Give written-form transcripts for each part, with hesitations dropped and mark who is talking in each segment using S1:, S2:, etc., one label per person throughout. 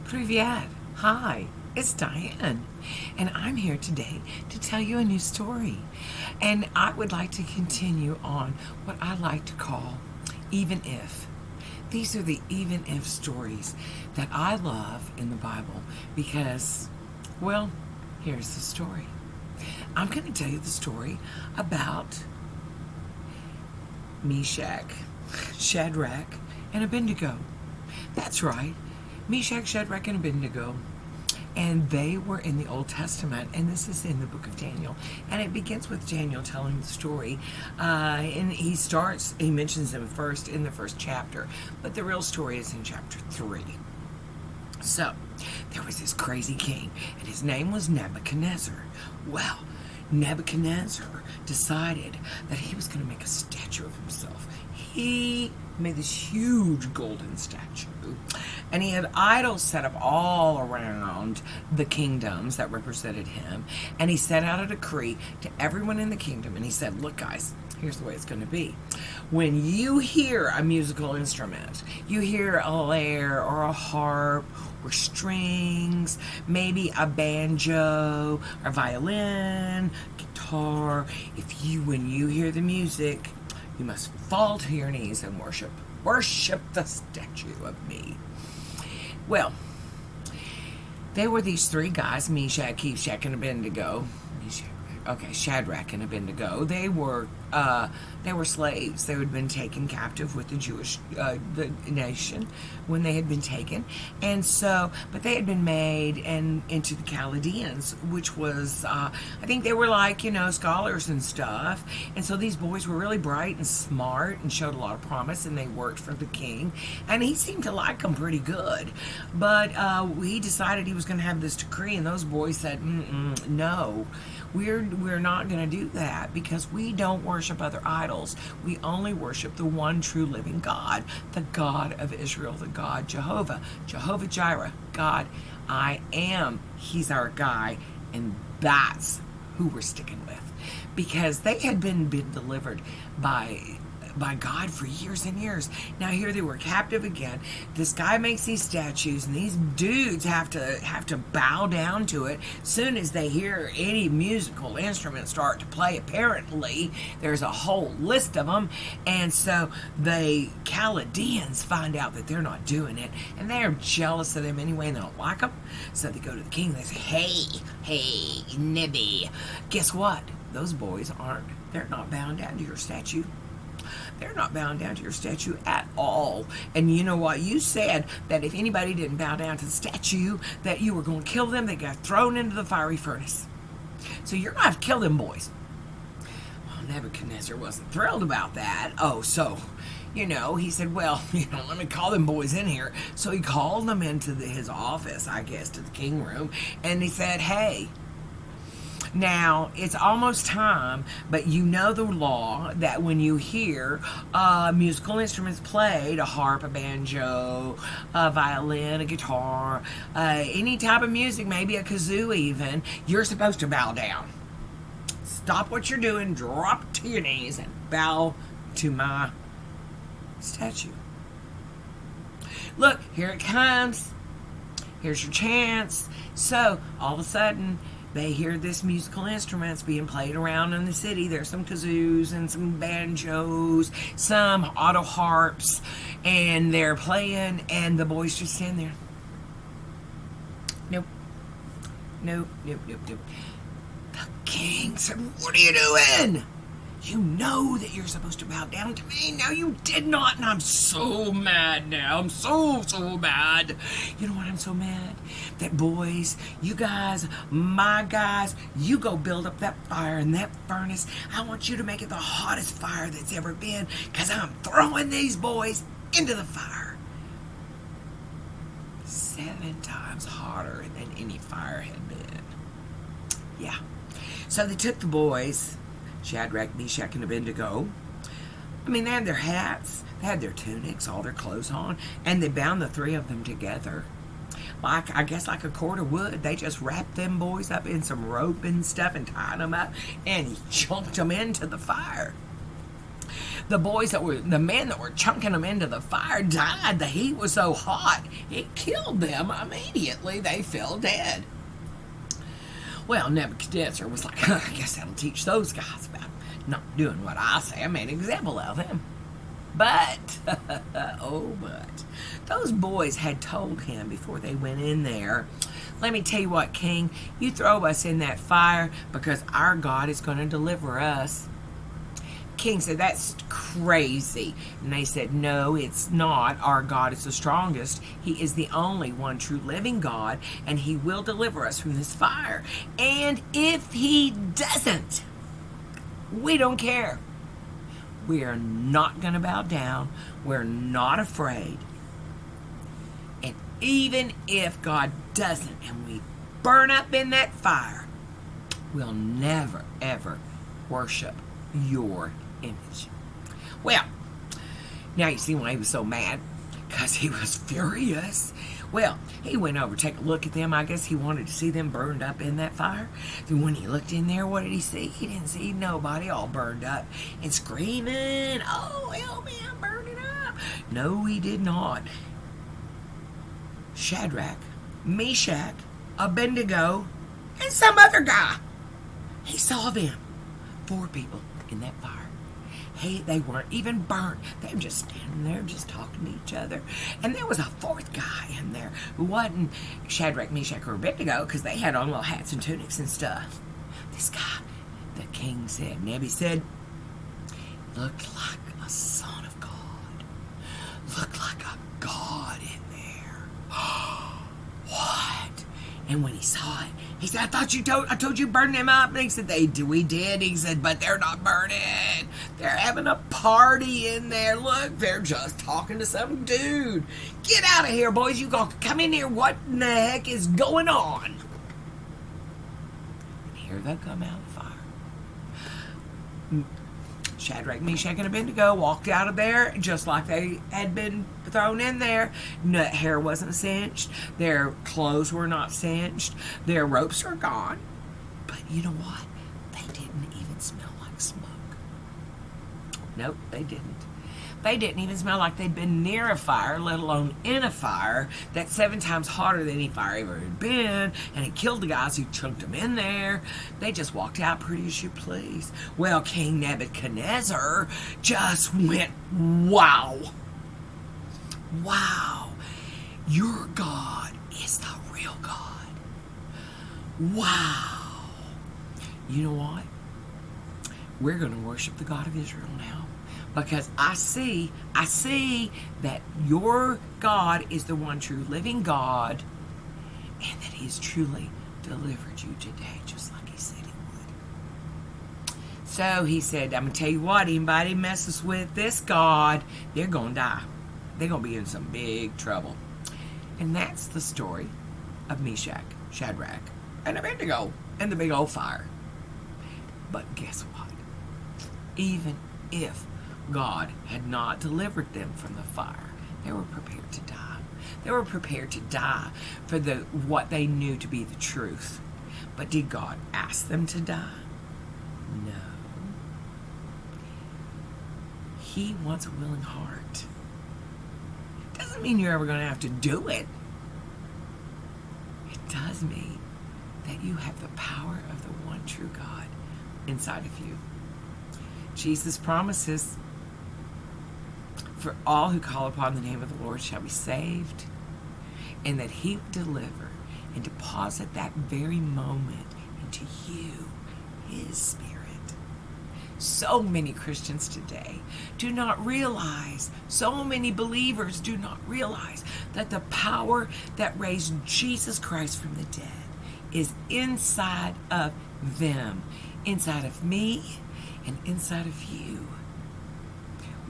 S1: Привет. Hi, it's Diane. And I'm here today to tell you a new story. And I would like to continue on what I like to call even if. These are the even if stories that I love in the Bible because, well, here's the story. I'm going to tell you the story about Meshach, Shadrach, and Abednego. That's right. Meshach, Shadrach, and Abednego. And they were in the Old Testament, and this is in the book of Daniel. And it begins with Daniel telling the story. And he mentions them first in the first chapter, but the real story is in chapter 3. So, there was this crazy king, and his name was Nebuchadnezzar. Well, Nebuchadnezzar decided that he was going to make a statue of himself. He made this huge golden statue, and he had idols set up all around the kingdoms that represented him, and he sent out a decree to everyone in the kingdom, and he said, look guys, here's the way it's going to be. When you hear a musical instrument, you hear a lyre or a harp or strings, maybe a banjo or violin, guitar, when you hear the music, you must fall to your knees and worship the statue of me. Well, there were these three guys, Meshach, Meshach, and Abednego. Shadrach and Abednego. They were slaves. They had been taken captive with the Jewish the nation when they had been taken, and so, but they had been made into the Chaldeans, which was I think they were like scholars and stuff, and so these boys were really bright and smart and showed a lot of promise, and they worked for the king, and he seemed to like them pretty good, but he decided he was going to have this decree, and those boys said, no. We're not going to do that because we don't worship other idols. We only worship the one true living God, the God of Israel, the God Jehovah, Jehovah Jireh, God I am. He's our guy, and that's who we're sticking with because they had been delivered by God for years and years. Now here they were captive again. This guy makes these statues, and these dudes have to bow down to it. Soon as they hear any musical instrument start to play, apparently there's a whole list of them, and so the Chaldeans find out that they're not doing it, and they're jealous of them anyway, and they don't like them. So they go to the king and they say, hey, Nebby, guess what? Those boys they're not bound down to your statue. They're not bound down to your statue at all. And you know what? You said that if anybody didn't bow down to the statue, that you were going to kill them. They got thrown into the fiery furnace. So you're going to have to kill them boys. Well, Nebuchadnezzar wasn't thrilled about that. Oh, so, he said, well, let me call them boys in here. So he called them into his office, I guess, to the king room. And he said, hey, now, it's almost time, but you know the law that when you hear musical instruments played, a harp, a banjo, a violin, a guitar, any type of music, maybe a kazoo even, you're supposed to bow down. Stop what you're doing, drop to your knees, and bow to my statue. Look, here it comes. Here's your chance. So, all of a sudden, they hear this musical instruments being played around in the city. There's some kazoos and some banjos, some auto harps, and they're playing, and the boys just stand there. Nope. The king said, what are you doing? You know that you're supposed to bow down to me. Now you did not, and I'm so mad now. I'm so mad. You know what I'm so mad? That boys, you guys, my guys, you go build up that fire in that furnace. I want you to make it the hottest fire that's ever been, because I'm throwing these boys into the fire. 7 times hotter than any fire had been. Yeah. So they took the boys, Shadrach, Meshach, and Abednego. They had their hats, they had their tunics, all their clothes on, and they bound the three of them together. Like a cord of wood. They just wrapped them boys up in some rope and stuff and tied them up and chunked them into the fire. The men that were chunking them into the fire died. The heat was so hot, it killed them immediately. They fell dead. Well, Nebuchadnezzar was like, I guess that'll teach those guys about not doing what I say. I made an example of him. But, but, those boys had told him before they went in there, let me tell you what, King, you throw us in that fire because our God is going to deliver us. King said, that's crazy. And they said, no, it's not. Our God is the strongest. He is the only one true living God, and he will deliver us from this fire. And if he doesn't, we don't care. We are not going to bow down. We're not afraid. And even if God doesn't, and we burn up in that fire, we'll never, ever worship your image. Well, now you see why he was so mad, because he was furious. Well, he went over to take a look at them. I guess he wanted to see them burned up in that fire. And when he looked in there, what did he see? He didn't see nobody all burned up and screaming, oh, help me, I'm burning up. No, he did not. Shadrach, Meshach, Abednego, and some other guy. He saw them. 4 people in that fire. Hey, they weren't even burnt. They were just standing there, just talking to each other. And there was a 4th guy in there who wasn't Shadrach, Meshach, or Abednego, because they had on little hats and tunics and stuff. This guy, the king said, Nebi said, looked like a son of God. Looked like a God in there. What? And when he saw it, he said, I told you burn them up. And he said, we did. He said, but they're not burning. They're having a party in there. Look, they're just talking to some dude. Get out of here, boys. You gonna come in here. What in the heck is going on? And here they come out of the fire. Shadrach, Meshach, and Abednego walked out of there just like they had been thrown in there. No, hair wasn't singed. Their clothes were not singed. Their ropes are gone. But you know what? They didn't even smell like smoke. Nope, they didn't. They didn't even smell like they'd been near a fire, let alone in a fire that's 7 times hotter than any fire ever had been, and it killed the guys who chunked them in there. They just walked out pretty as you please. Well, King Nebuchadnezzar just went, wow. Wow. Your God is the real God. Wow. You know what? We're going to worship the God of Israel now. Because I see that your God is the one true living God, and that he's truly delivered you today, just like he said he would. So he said, I'm going to tell you what, anybody messes with this God, they're going to die. They're going to be in some big trouble. And that's the story of Meshach, Shadrach, and Abednego, and the big old fire. But guess what? Even if God had not delivered them from the fire, they were prepared to die. They were prepared to die for what they knew to be the truth. But did God ask them to die? No. He wants a willing heart. Doesn't mean you're ever going to have to do it. It does mean that you have the power of the one true God inside of you. Jesus promises, for all who call upon the name of the Lord shall be saved, and that he will deliver and deposit that very moment into you, his Spirit. So many Christians today do not realize, so many believers do not realize that the power that raised Jesus Christ from the dead is inside of them, inside of me, and inside of you.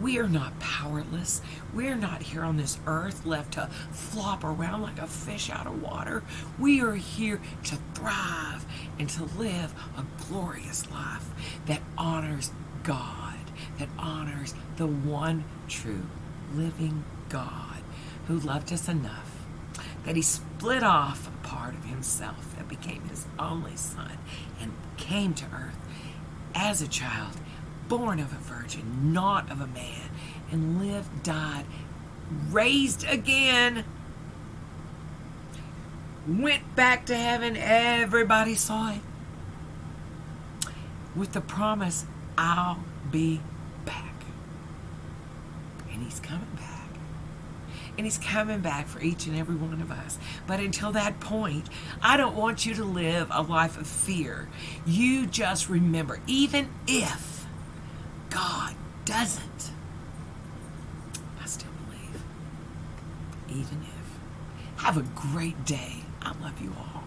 S1: We are not powerless. We're not here on this earth left to flop around like a fish out of water. We are here to thrive and to live a glorious life that honors God, that honors the one true living God who loved us enough that he split off a part of himself that became his only son and came to earth as a child, born of a virgin, not of a man, and lived, died, raised again, went back to heaven. Everybody saw it. With the promise, I'll be back. And he's coming back. And he's coming back for each and every one of us. But until that point, I don't want you to live a life of fear. You just remember, even if God doesn't, I still believe. Even if. Have a great day. I love you all.